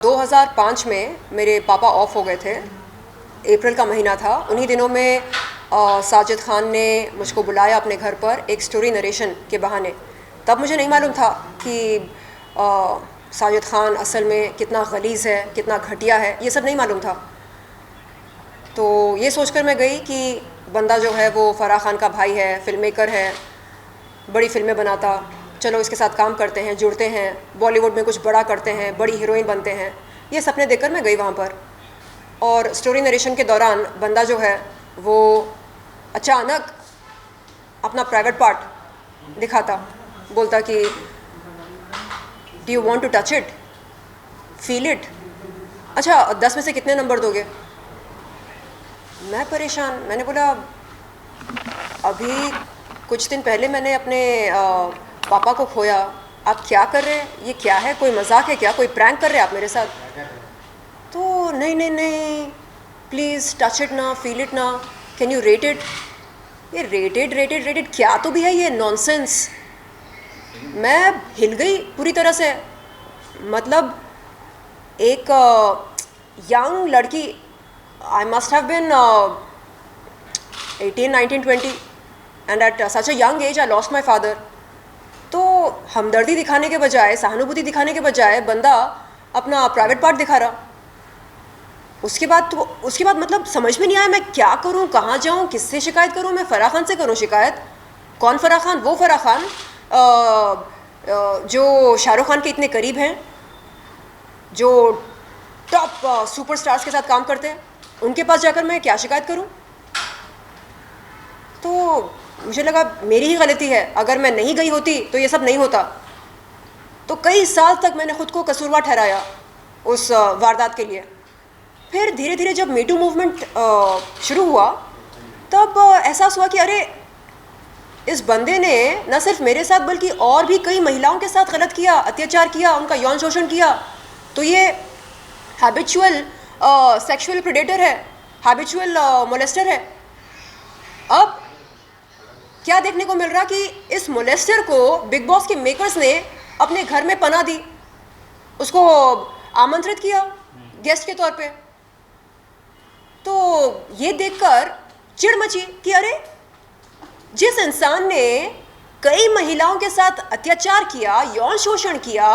2005 में मेरे पापा ऑफ हो गए थे। अप्रैल का महीना था। उन्हीं दिनों में साजिद खान ने मुझको बुलाया अपने घर पर एक स्टोरी नरेशन के बहाने। तब मुझे नहीं मालूम था कि साजिद खान असल में कितना गलीज़ है, कितना घटिया है, ये सब नहीं मालूम था। तो ये सोचकर मैं गई कि बंदा जो है वो फराह खान का भाई है, फिल्म मेकर है, बड़ी फिल्में बनाता, चलो इसके साथ काम करते हैं, जुड़ते हैं, बॉलीवुड में कुछ बड़ा करते हैं, बड़ी हीरोइन बनते हैं। ये सपने देखकर मैं गई वहाँ पर। और स्टोरी नरेशन के दौरान बंदा जो है वो अचानक अपना प्राइवेट पार्ट दिखाता, बोलता कि do you want to touch it, feel it. अच्छा 10 में से कितने नंबर दोगे? मैं परेशान। मैंने बोला अभी कुछ दिन पहले मैंने अपने पापा को खोया, आप क्या कर रहे हैं? ये क्या है? कोई मजाक है क्या? कोई प्रैंक कर रहे हैं आप मेरे साथ? तो नहीं नहीं नहीं, प्लीज़ टच इट ना, फील इट ना, कैन यू रेट इट। ये रेटेड रेटेड रेटेड क्या तो भी है ये नॉनसेंस। मैं हिल गई पूरी तरह से। मतलब एक यंग लड़की, I must have been 18, 19, 20 and at such a young age I lost my father. तो हमदर्दी दिखाने के बजाय, सहानुभूति दिखाने के बजाय बंदा अपना प्राइवेट पार्ट दिखा रहा। उसके बाद मतलब समझ में नहीं आया मैं क्या करूं, कहाँ जाऊं, किससे शिकायत करूं। मैं फराह खान से करूं शिकायत? कौन फराह खान? वो फराह खान जो शाहरुख खान के इतने करीब हैं, जो टॉप सुपरस्टार्स के साथ काम करते हैं। उनके पास जाकर मैं क्या शिकायत करूं? तो मुझे लगा मेरी ही गलती है, अगर मैं नहीं गई होती तो ये सब नहीं होता। तो कई साल तक मैंने खुद को कसूरवार ठहराया उस वारदात के लिए। फिर धीरे धीरे जब मीटू मूवमेंट शुरू हुआ तब एहसास हुआ कि अरे इस बंदे ने न सिर्फ मेरे साथ बल्कि और भी कई महिलाओं के साथ गलत किया, अत्याचार किया, उनका यौन शोषण किया। तो ये हैबिचुअल सेक्सुअल प्रेडेटर है, हैबिचुअल मोलेस्टर है। अब क्या देखने को मिल रहा कि इस मोलेस्टर को बिग बॉस के मेकर्स ने अपने घर में पनाह दी, उसको आमंत्रित किया गेस्ट के तौर पे। तो ये देखकर चिढ़ मची कि अरे जिस इंसान ने कई महिलाओं के साथ अत्याचार किया, यौन शोषण किया,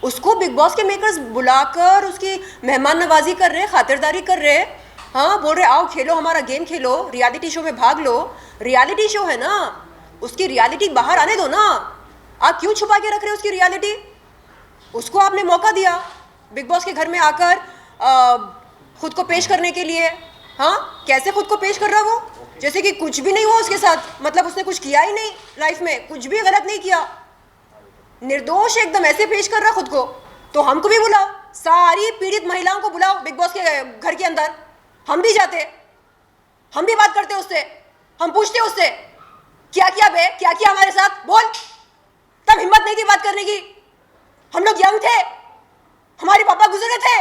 उसको बिग बॉस के मेकर्स बुलाकर उसकी मेहमान नवाजी कर रहे, खातिरदारी कर रहे। हाँ, बोल रहे आओ खेलो, हमारा गेम खेलो, रियलिटी शो में भाग लो। रियलिटी शो है ना, उसकी रियलिटी बाहर आने दो ना। आप क्यों छुपा के रख रहे हो उसकी रियलिटी? उसको आपने मौका दिया बिग बॉस के घर में आकर खुद को पेश करने के लिए। हाँ, कैसे खुद को पेश कर रहा वो? जैसे कि कुछ भी नहीं हुआ उसके साथ, मतलब उसने कुछ किया ही नहीं लाइफ में, कुछ भी गलत नहीं किया, निर्दोष एकदम ऐसे पेश कर रहा खुद को। तो हमको भी बुलाओ, सारी पीड़ित महिलाओं को बुलाओ बिग बॉस के घर के अंदर, हम भी जाते, हम भी बात करते उससे, हम पूछते उससे क्या किया बे, क्या किया हमारे साथ, बोल। तब हिम्मत नहीं थी बात करने की। हम लोग यंग थे, हमारे पापा गुजरे थे,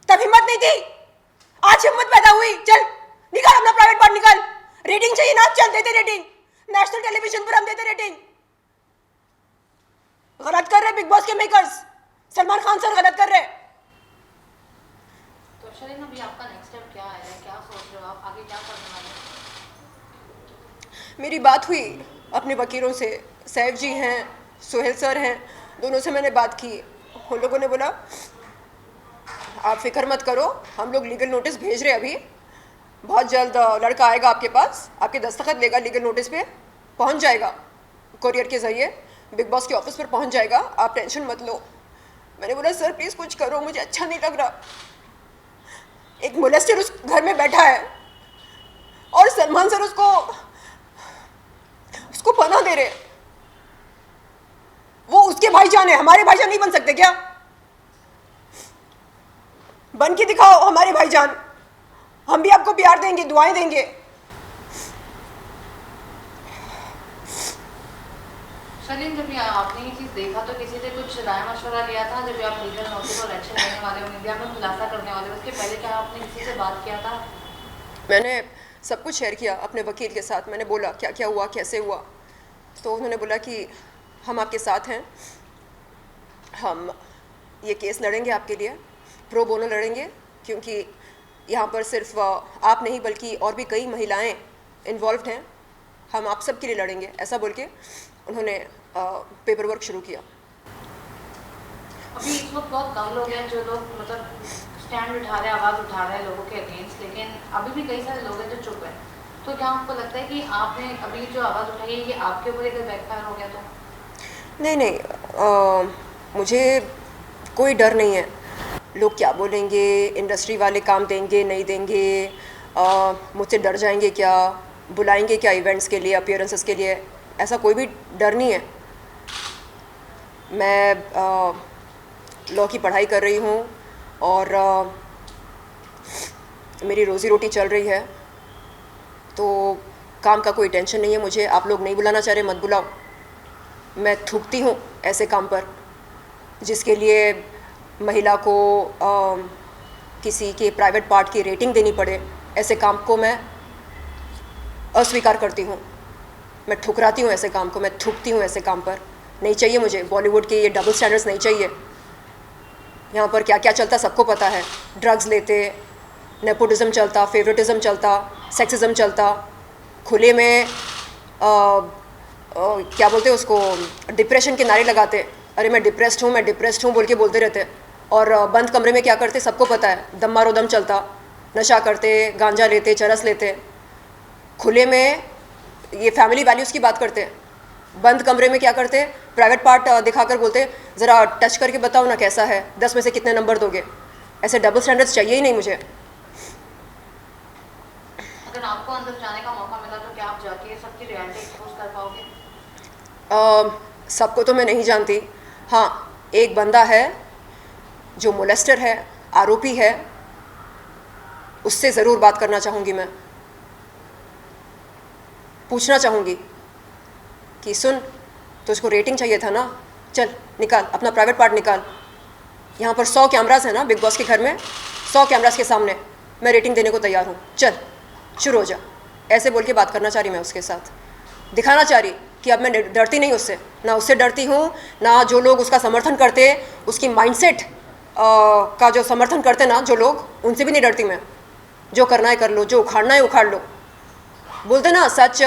तब हिम्मत नहीं थी। आज हिम्मत पैदा हुई। चल निकाल अपना प्राइवेट पार्ट, निकाल। रेटिंग चाहिए ना, चल देते रेटिंग, नेशनल टेलीविजन पर हम देते रेटिंग। गलत कर रहे बिग बॉस के मेकर्स, सलमान खान सर गलत कर रहे। तो शरीन, अभी आपका नेक्स्ट स्टेप क्या है? क्या सोच रहे हो आप, आगे क्या करने वाले हो? मेरी बात हुई अपने वकीलों से, सैफ जी हैं, सोहेल सर हैं, दोनों से मैंने बात की। उन लोगों ने बोला आप फिक्र मत करो, हम लोग लीगल नोटिस भेज रहे हैं अभी, बहुत जल्द लड़का आएगा आपके पास, आपके दस्तखत लेगा लीगल नोटिस पे, पहुंच जाएगा कोरियर के ज़रिए, बिग बॉस के ऑफिस पर पहुंच जाएगा, आप टेंशन मत लो। मैंने बोला सर प्लीज़ कुछ करो, मुझे अच्छा नहीं लग रहा। एक मोलेस्टर उस घर में बैठा है और सलमान सर उसको पनाह दे रहे। वो उसके भाईजान है, हमारे भाईजान नहीं बन सकते क्या? बन के दिखाओ हमारे भाईजान, हम भी आपको प्यार देंगे, दुआएं देंगे। शरीन, जब आपने ये चीज़ देखा तो किसी से कुछ राय मशवरा लिया था? जब आप लीगल नोटिस और एक्शन लेने वाले हो, मीडिया में खुलासा करने वाले हो, उसके पहले क्या आपने किसी से बात किया था? मैंने सब कुछ शेयर किया अपने वकील के साथ। मैंने बोला क्या क्या हुआ, कैसे हुआ। तो उन्होंने बोला कि हम आपके साथ हैं, हम ये केस लड़ेंगे आपके लिए, प्रो बोनो लड़ेंगे, क्योंकि यहाँ पर सिर्फ आप नहीं बल्कि और भी कई महिलाएं इन्वॉल्व हैं। हम आप सब के लिए लड़ेंगे, ऐसा बोल के उन्होंने पेपर वर्क शुरू किया। अभी इस वक्त बहुत कम लोग हैं जो लोग मतलब स्टैंड उठा रहे हैं, आवाज़ उठा रहे हैं लोगों के अगेंस्ट, लेकिन अभी भी कई सारे लोग हैं जो चुप हैं। तो क्या आपको लगता है कि आपने अभी जो आवाज़ उठाई है ये आपके ऊपर अगर बैकफायर हो गया तो? नहीं, मुझे कोई डर नहीं है। लोग क्या बोलेंगे, इंडस्ट्री वाले काम देंगे नहीं देंगे, मुझसे डर जाएंगे क्या, बुलाएंगे क्या इवेंट्स के लिए, अपीयरेंसेस के लिए, ऐसा कोई भी डर नहीं है। मैं लॉ की पढ़ाई कर रही हूँ और मेरी रोज़ी रोटी चल रही है, तो काम का कोई टेंशन नहीं है मुझे। आप लोग नहीं बुलाना चाह रहे, मत बुलाओ। मैं थूकती हूँ ऐसे काम पर जिसके लिए महिला को किसी के प्राइवेट पार्ट की रेटिंग देनी पड़े। ऐसे काम को मैं अस्वीकार करती हूँ, मैं ठुकराती हूँ ऐसे काम को, मैं थूकती हूँ ऐसे काम पर। नहीं चाहिए मुझे बॉलीवुड के ये डबल स्टैंडर्ड्स, नहीं चाहिए। यहाँ पर क्या क्या चलता सबको पता है। ड्रग्स लेते, नेपोटिज्म चलता, फेवरेटिज्म चलता, सेक्सिज्म चलता, खुले में क्या बोलते हैं उसको, डिप्रेशन के नारे लगाते। अरे मैं डिप्रेस्ड हूँ, मैं डिप्रेस्ड हूँ बोल के बोलते रहते। और बंद कमरे में क्या करते सबको पता है। दम मारो दम चलता, नशा करते, गांजा लेते, चरस लेते। खुले में ये फैमिली वैल्यूज़ की बात करते हैं, बंद कमरे में क्या करते, प्राइवेट पार्ट दिखाकर बोलते ज़रा टच करके बताओ ना कैसा है, 10 में से कितने नंबर दोगे। ऐसे डबल स्टैंडर्ड्स चाहिए ही नहीं मुझे। अगर आपको अंदर जाने का मौका मिला तो क्या आप जाके सबकी रियलिटी एक्सपोज कर पाओगे? सबको तो मैं नहीं जानती। हाँ, एक बंदा है जो मोलेस्टर है, आरोपी है, उससे ज़रूर बात करना चाहूँगी। मैं पूछना चाहूँगी कि सुन, तुझको रेटिंग चाहिए था ना, चल निकाल अपना प्राइवेट पार्ट निकाल। यहाँ पर 100 कैमरास हैं ना बिग बॉस के घर में, 100 कैमरास के सामने मैं रेटिंग देने को तैयार हूँ, चल शुरू हो जा। ऐसे बोल के बात करना चाह रही मैं उसके साथ, दिखाना चाह रही कि अब मैं डरती नहीं उससे, ना उससे डरती हूँ, ना जो लोग उसका समर्थन करते, उसकी माइंडसेट का जो समर्थन करते ना जो लोग, उनसे भी नहीं डरती मैं। जो करना है कर लो, जो उखाड़ना है उखाड़ लो। बोलते ना सच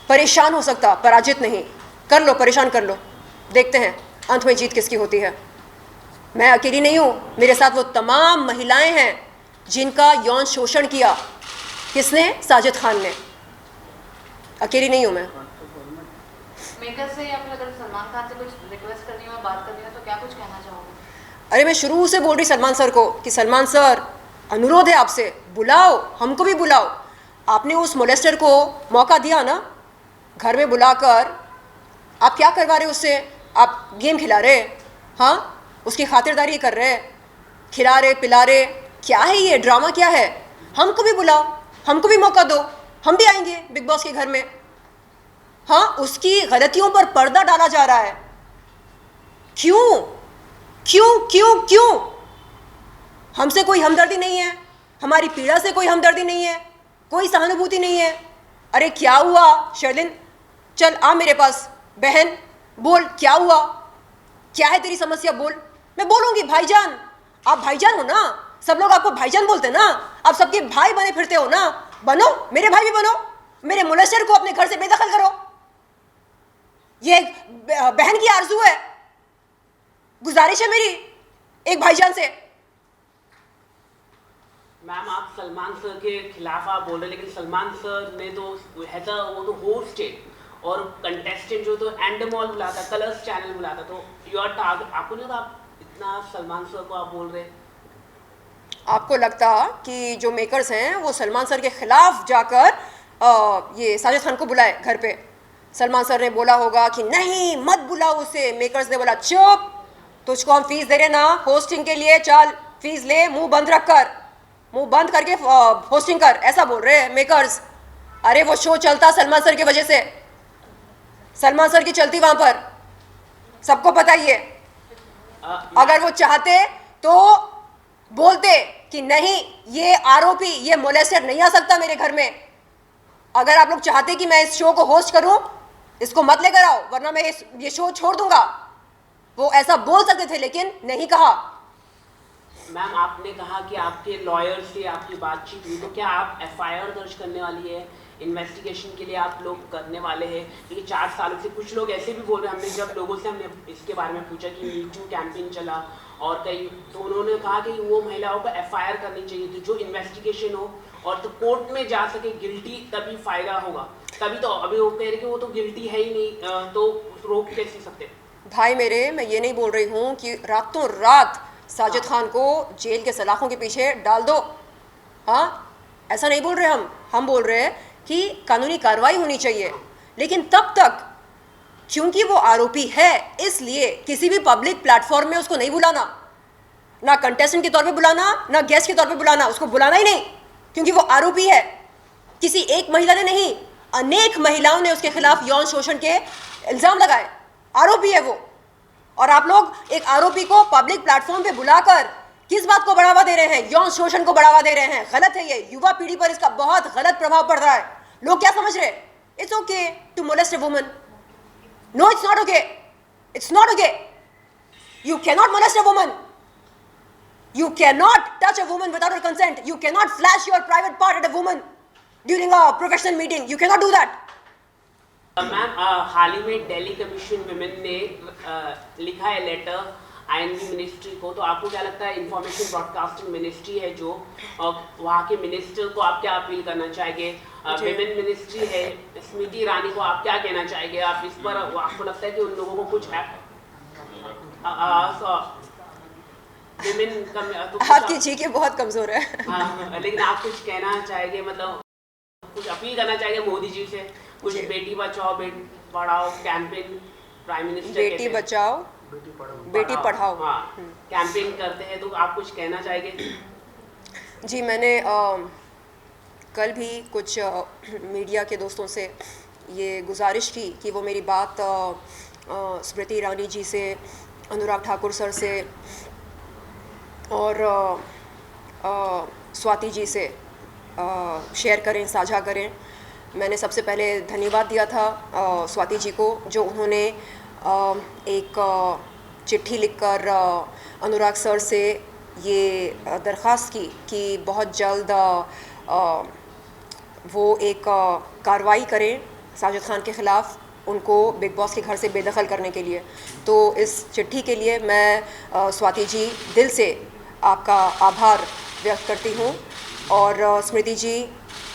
परेशान हो सकता, पराजित नहीं। कर लो, परेशान कर लो, देखते हैं अंत में जीत किसकी होती है। मैं अकेली नहीं हूँ, मेरे साथ वो तमाम महिलाएं हैं जिनका यौन शोषण किया। किसने? साजिद खान ने। अकेली नहीं हूँ मैं। मेकर से या फिर अगर सलमान खान से कुछ रिक्वेस्ट करनी हो, बात करनी हो, तो क्या कुछ कहना चाहोगे? अरे मैं शुरू से बोल रही सलमान सर को कि सलमान सर, अनुरोध है आपसे, बुलाओ, हमको भी बुलाओ। आपने उस मोलेस्टर को मौका दिया ना, घर में बुलाकर आप क्या करवा रहे उससे? आप गेम खिला रहे, हाँ, उसकी खातिरदारी कर रहे, खिला रहे पिला रहे, क्या है ये ड्रामा क्या है? हमको भी बुलाओ, हमको भी मौका दो, हम भी आएंगे बिग बॉस के घर में। हाँ, उसकी गलतियों पर पर्दा डाला जा रहा है। क्यों क्यों क्यों क्यों? हमसे कोई हमदर्दी नहीं है, हमारी पीड़ा से कोई हमदर्दी नहीं है, कोई सहानुभूति नहीं है। अरे क्या हुआ शर्लिन, चल आ मेरे पास, बहन बोल क्या हुआ, क्या है तेरी समस्या, बोल। मैं बोलूँगी भाईजान, आप भाईजान हो ना, सब लोग आपको भाईजान बोलते हैं ना, आप सबके भाई बने फिरते हो ना, बनो, मेरे भाई भी बनो, मेरे मोलेस्टर को अपने घर से बेदखल करो। ये एक बहन की आरजू है, गुजारिश है मेरी एक भाईजान से। मैम आप सलमान सर के खिलाफ आप बोल रहे हैं, लेकिन सलमान सर ने तो वो तो होस्ट है और कंटेस्टेंट जो तो एंडमॉल बुलाता, कलर्स चैनल बुलाता, तो योर टारगेट आपको नहीं, आप इतना सलमान सर को आप बोल रहे हैं। आपको लगता कि जो मेकर्स हैं वो सलमान सर के खिलाफ जाकर ये साजिद खान को बुलाए घर पे? सलमान सर ने बोला होगा कि नहीं मत बुलाओ उसे, मेकर्स ने बोला चुप, तुझको हम फीस दे रहे ना होस्टिंग के लिए, चल फीस ले, मुंह बंद रख कर, मुंह बंद करके होस्टिंग कर, ऐसा बोल रहे हैं मेकर्स। अरे वो शो चलता सलमान सर की वजह से, सलमान सर की चलती वहां पर, सबको पता ही है। अगर वो चाहते तो बोलते कि नहीं ये आरोपी, ये मोलेस्टर नहीं आ सकता मेरे घर में। अगर आप लोग चाहते कि मैं इस शो को होस्ट करूं, इसको मत लेकर आओ, वरना मैं ये शो छोड़ दूंगा। वो ऐसा बोल सकते थे लेकिन नहीं कहा। मैम आपने कहा कि आपके लॉयर से आपकी बातचीत हुई, तो क्या आप एफआईआर दर्ज करने वाली है? इन्वेस्टिगेशन के लिए आप लोग करने वाले हैं? क्योंकि 4 सालों से कुछ लोग ऐसे भी बोल रहे हैं, हमने जब लोगों से हमने इसके बारे में पूछा कि मी टू कैंपेन चला और कई, तो उन्होंने कहा कि वो महिलाओं पर एफआईआर करनी चाहिए थी, जो इन्वेस्टिगेशन हो और तो कोर्ट में जा सके, गिल्टी तभी फायदा होगा। तभी तो अभी वो कह रहे कि वो तो गिल्टी है ही नहीं, तो रोक कैसे सकते? भाई मेरे, मैं ये नहीं बोल रही हूँ कि रातों रात साजिद खान को जेल के सलाखों के पीछे डाल दो, हाँ, ऐसा नहीं बोल रहे हम बोल रहे हैं कि कानूनी कार्रवाई होनी चाहिए, लेकिन तब तक क्योंकि वो आरोपी है इसलिए किसी भी पब्लिक प्लेटफॉर्म में उसको नहीं बुलाना, ना कंटेस्टेंट के तौर पे बुलाना, ना गेस्ट के तौर पे बुलाना, उसको बुलाना ही नहीं, क्योंकि वो आरोपी है। किसी एक महिला ने नहीं, अनेक महिलाओं ने उसके खिलाफ यौन शोषण के इल्ज़ाम लगाए, आरोपी है वो। और आप लोग एक आरोपी को पब्लिक प्लेटफॉर्म पे बुलाकर किस बात को बढ़ावा दे रहे हैं? यौन शोषण को बढ़ावा दे रहे हैं। गलत है ये, युवा पीढ़ी पर इसका बहुत गलत प्रभाव पड़ रहा है। लोग क्या समझ रहे हैं? It's okay to molest a woman. No, it's not okay, it's not okay. You can not molest a woman, you cannot touch a woman without her consent, you cannot flash your private part at a woman during a professional meeting, you cannot do that. Ma'am हाल ही में Delhi commission women ने लिखा है letter I&B ministry को, तो आपको क्या लगता है इंफॉर्मेशन ब्रॉडकास्टिंग मिनिस्ट्री है जो वहाँ के मिनिस्टर को आप क्या अपील करना चाहेंगे? विमेन मिनिस्ट्री है, स्मृति ईरानी को आप क्या कहना चाहेंगे? आप इस पर आपको लगता है कि उन लोगों को कुछ है? तो आपकी जीके बहुत कमजोर है। लेकिन आप कुछ कहना चाहेंगे, मतलब कुछ अपील करना चाहेंगे मोदी जी से? कुछ Beti Bachao Beti Padhao campaign prime minister Beti Bachao Beti Padhao campaign करते हैं, तो आप कुछ कहना चाहेंगे? जी, मैंने कल भी कुछ मीडिया के दोस्तों से ये गुजारिश की कि वो मेरी बात स्मृति ईरानी जी से, अनुराग ठाकुर सर से और स्वाति जी से शेयर करें, साझा करें। मैंने सबसे पहले धन्यवाद दिया था स्वाति जी को, जो उन्होंने एक चिट्ठी लिखकर अनुराग सर से ये दरख्वास्त की कि बहुत जल्द वो एक कार्रवाई करें साजिद खान के ख़िलाफ़, उनको बिग बॉस के घर से बेदखल करने के लिए। तो इस चिट्ठी के लिए मैं स्वाति जी दिल से आपका आभार व्यक्त करती हूँ। और स्मृति जी,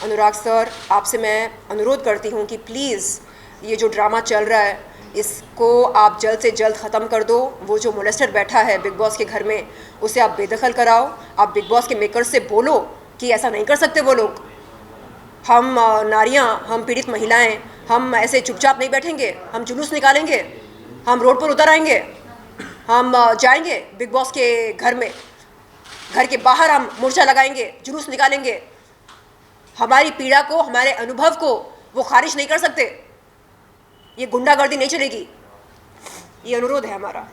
अनुराग सर, आपसे मैं अनुरोध करती हूँ कि प्लीज़ ये जो ड्रामा चल रहा है इसको आप जल्द से जल्द ख़त्म कर दो। वो जो मोलेस्टर बैठा है बिग बॉस के घर में, उसे आप बेदखल कराओ। आप बिग बॉस के मेकर्स से बोलो कि ऐसा नहीं कर सकते वो लोग। हम नारियाँ, हम पीड़ित महिलाएं, हम ऐसे चुपचाप नहीं बैठेंगे, हम जुलूस निकालेंगे, हम रोड पर उतर आएंगे, हम जाएंगे बिग बॉस के घर में, घर के बाहर हम मोर्चा लगाएंगे, जुलूस निकालेंगे। हमारी पीड़ा को, हमारे अनुभव को वो खारिज नहीं कर सकते। ये गुंडागर्दी नहीं चलेगी। ये अनुरोध है हमारा।